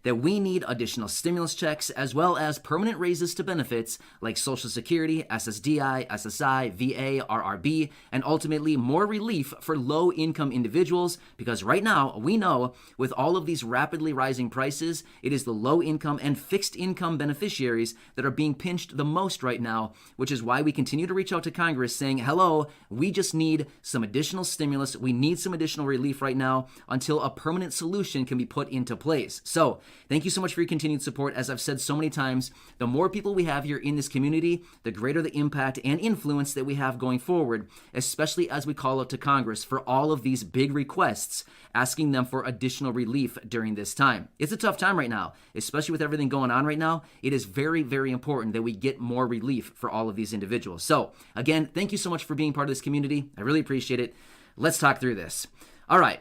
that we need additional stimulus checks as well as permanent raises to benefits like Social Security, SSDI, SSI, VA, RRB, and ultimately more relief for low-income individuals, because right now we know with all of these rapidly rising prices, it is the low-income and fixed-income beneficiaries that are being pinched the most right now, which is why we continue to reach out to Congress saying, hello, we just need some additional stimulus. We need some additional relief right now until a permanent solution can be put into place. So thank you so much for your continued support. As I've said so many times, the more people we have here in this community, the greater the impact and influence that we have going forward, especially as we call out to Congress for all of these big requests, asking them for additional relief during this time. It's a tough time right now, especially with everything going on right now. It is very, very important that we get more relief for all of these individuals. So again, thank you so much for being part of this community. I really appreciate it. Let's talk through this. All right.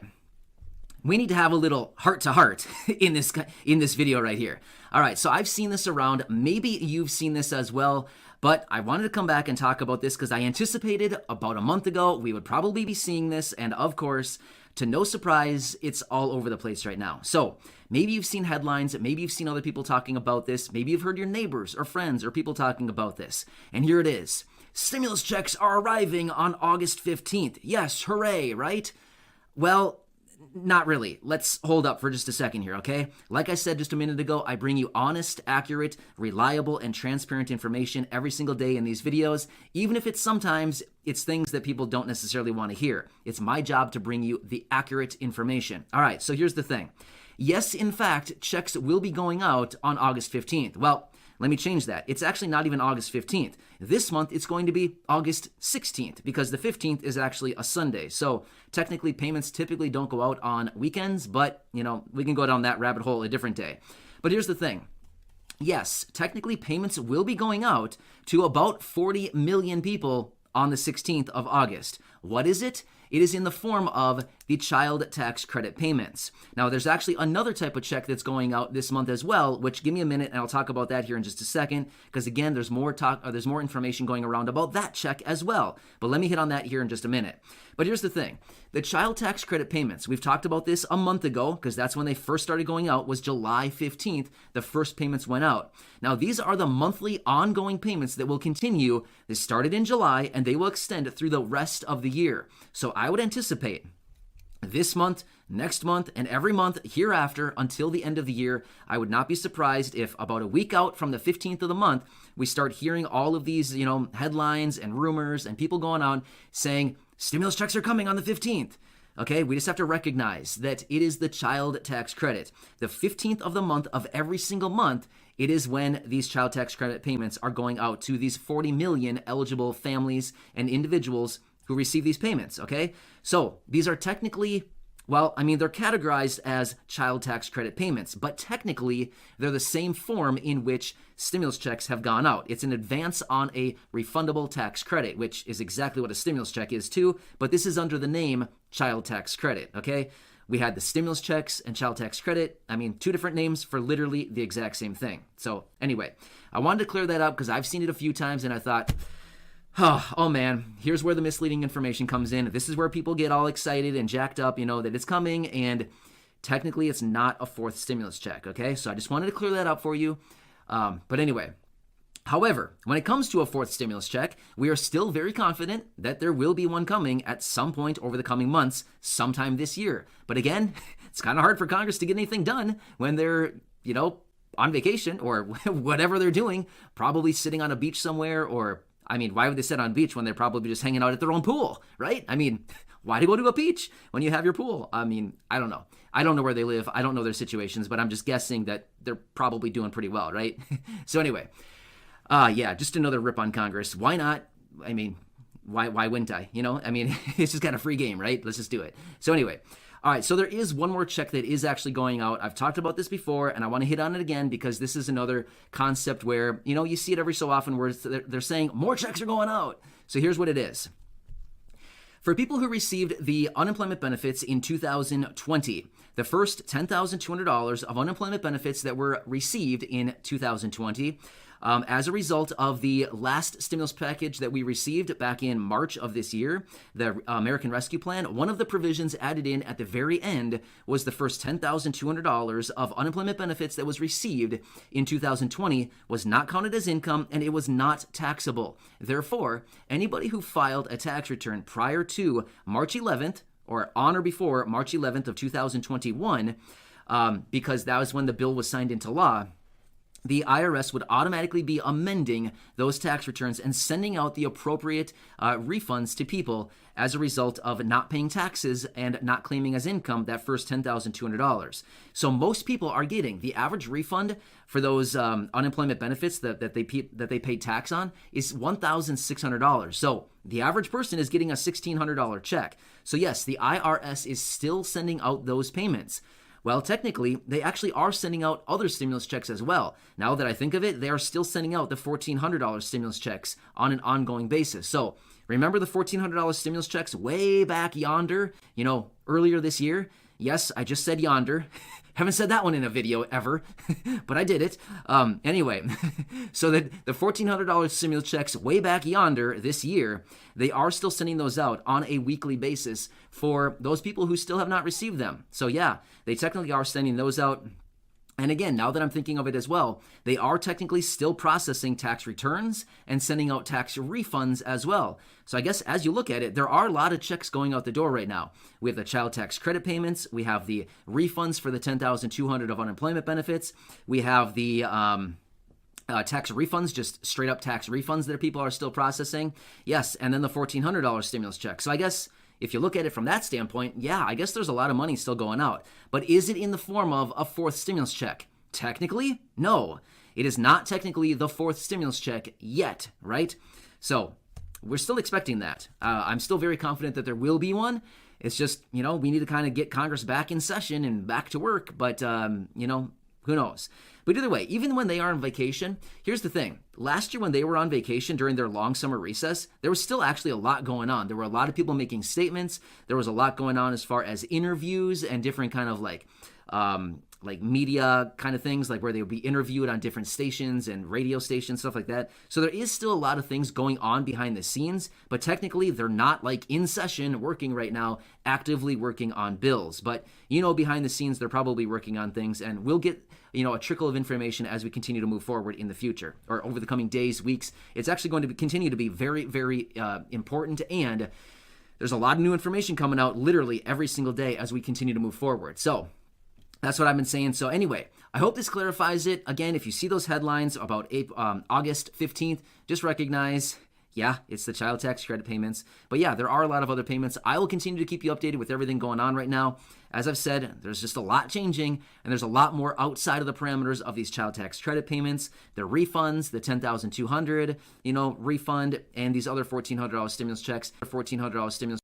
We need to have a little heart-to-heart in this video right here. All right, so I've seen this around. Maybe you've seen this as well, but I wanted to come back and talk about this because I anticipated about a month ago we would probably be seeing this, and of course, to no surprise, it's all over the place right now. So maybe you've seen headlines, maybe you've seen other people talking about this, maybe you've heard your neighbors or friends or people talking about this, and here it is. Stimulus checks are arriving on August 15th. Yes, hooray, right? Well, not really. Let's hold up for just a second here, okay? Like I said just a minute ago, I bring you honest, accurate, reliable, and transparent information every single day in these videos, even if sometimes it's things that people don't necessarily want to hear. It's my job to bring you the accurate information. All right, so here's the thing. Yes, in fact, checks will be going out on August 15th. Well, let me change that. It's actually not even August 15th. This month, it's going to be August 16th because the 15th is actually a Sunday. So technically, payments typically don't go out on weekends, but, we can go down that rabbit hole a different day. But here's the thing. Yes, technically, payments will be going out to about 40 million people on the 16th of August. What is it? It is in the form of the child tax credit payments. Now, there's actually another type of check that's going out this month as well, which give me a minute and I'll talk about that here in just a second, because again, there's more information going around about that check as well. But let me hit on that here in just a minute. But here's the thing. The child tax credit payments, we've talked about this a month ago, because that's when they first started going out, was July 15th. The first payments went out. Now, these are the monthly ongoing payments that will continue. They started in July and they will extend through the rest of the year. So I would anticipate this month, next month, and every month hereafter until the end of the year, I would not be surprised if about a week out from the 15th of the month, we start hearing all of these, headlines and rumors and people going on saying stimulus checks are coming on the 15th. Okay, we just have to recognize that it is the child tax credit. The 15th of the month of every single month, it is when these child tax credit payments are going out to these 40 million eligible families and individuals who receive these payments, okay? So these are technically, they're categorized as child tax credit payments, but technically they're the same form in which stimulus checks have gone out. It's an advance on a refundable tax credit, which is exactly what a stimulus check is too, but this is under the name child tax credit, okay? We had the stimulus checks and child tax credit. Two different names for literally the exact same thing. So anyway, I wanted to clear that up because I've seen it a few times and I thought, oh man, here's where the misleading information comes in. This is where people get all excited and jacked up, that it's coming, and technically it's not a fourth stimulus check, okay? So I just wanted to clear that up for you. But anyway, however, when it comes to a fourth stimulus check, we are still very confident that there will be one coming at some point over the coming months, sometime this year. But again, it's kind of hard for Congress to get anything done when they're, on vacation or whatever they're doing, probably sitting on a beach somewhere, or why would they sit on a beach when they're probably just hanging out at their own pool, right? Why to go to a beach when you have your pool? I don't know. I don't know where they live. I don't know their situations, but I'm just guessing that they're probably doing pretty well, right? So anyway, just another rip on Congress. Why not? Why wouldn't I? It's just kind of free game, right? Let's just do it. So anyway, all right, so there is one more check that is actually going out. I've talked about this before, and I want to hit on it again because this is another concept where, you see it every so often where they're saying more checks are going out. So here's what it is. For people who received the unemployment benefits in 2020, the first $10,200 of unemployment benefits that were received in 2020, As a result of the last stimulus package that we received back in March of this year, the American Rescue Plan, one of the provisions added in at the very end was the first $10,200 of unemployment benefits that was received in 2020 was not counted as income and it was not taxable. Therefore, anybody who filed a tax return prior to March 11th or on or before March 11th of 2021, because that was when the bill was signed into law, the IRS would automatically be amending those tax returns and sending out the appropriate refunds to people as a result of not paying taxes and not claiming as income that first $10,200. So most people are getting the average refund for those unemployment benefits that they paid tax on is $1,600. So the average person is getting a $1,600 check. So yes, the IRS is still sending out those payments. Well, technically, they actually are sending out other stimulus checks as well. Now that I think of it, they are still sending out the $1,400 stimulus checks on an ongoing basis. So remember the $1,400 stimulus checks way back yonder, earlier this year? Yes, I just said yonder. Haven't said that one in a video ever, but I did it. Anyway, so the $1,400 stimulus checks way back yonder this year, they are still sending those out on a weekly basis for those people who still have not received them. So yeah, they technically are sending those out. And again, now that I'm thinking of it as well, they are technically still processing tax returns and sending out tax refunds as well. So I guess as you look at it, there are a lot of checks going out the door right now. We have the child tax credit payments. We have the refunds for the $10,200 of unemployment benefits. We have the tax refunds, just straight up tax refunds that people are still processing. Yes, and then the $1,400 stimulus check. So I guess if you look at it from that standpoint, yeah, I guess there's a lot of money still going out. But is it in the form of a fourth stimulus check? Technically, no. It is not technically the fourth stimulus check yet, right? So we're still expecting that. I'm still very confident that there will be one. It's just, we need to kind of get Congress back in session and back to work. But, who knows? But either way, even when they are on vacation, here's the thing. Last year when they were on vacation during their long summer recess, there was still actually a lot going on. There were a lot of people making statements. There was a lot going on as far as interviews and different kind of like media kind of things, like where they would be interviewed on different stations and radio stations, stuff like that. So there is still a lot of things going on behind the scenes, but technically they're not like in session working right now, actively working on bills. But behind the scenes, they're probably working on things, and we'll get a trickle of information as we continue to move forward in the future or over the coming days, weeks. It's actually going to continue to be very, very important, and there's a lot of new information coming out literally every single day as we continue to move forward. So that's what I've been saying. So anyway, I hope this clarifies it. Again, if you see those headlines about August 15th, just recognize, yeah, it's the child tax credit payments. But yeah, there are a lot of other payments. I will continue to keep you updated with everything going on right now. As I've said, there's just a lot changing, and there's a lot more outside of the parameters of these child tax credit payments, the refunds, the $10,200, refund, and these other $1,400 stimulus checks, $1,400 stimulus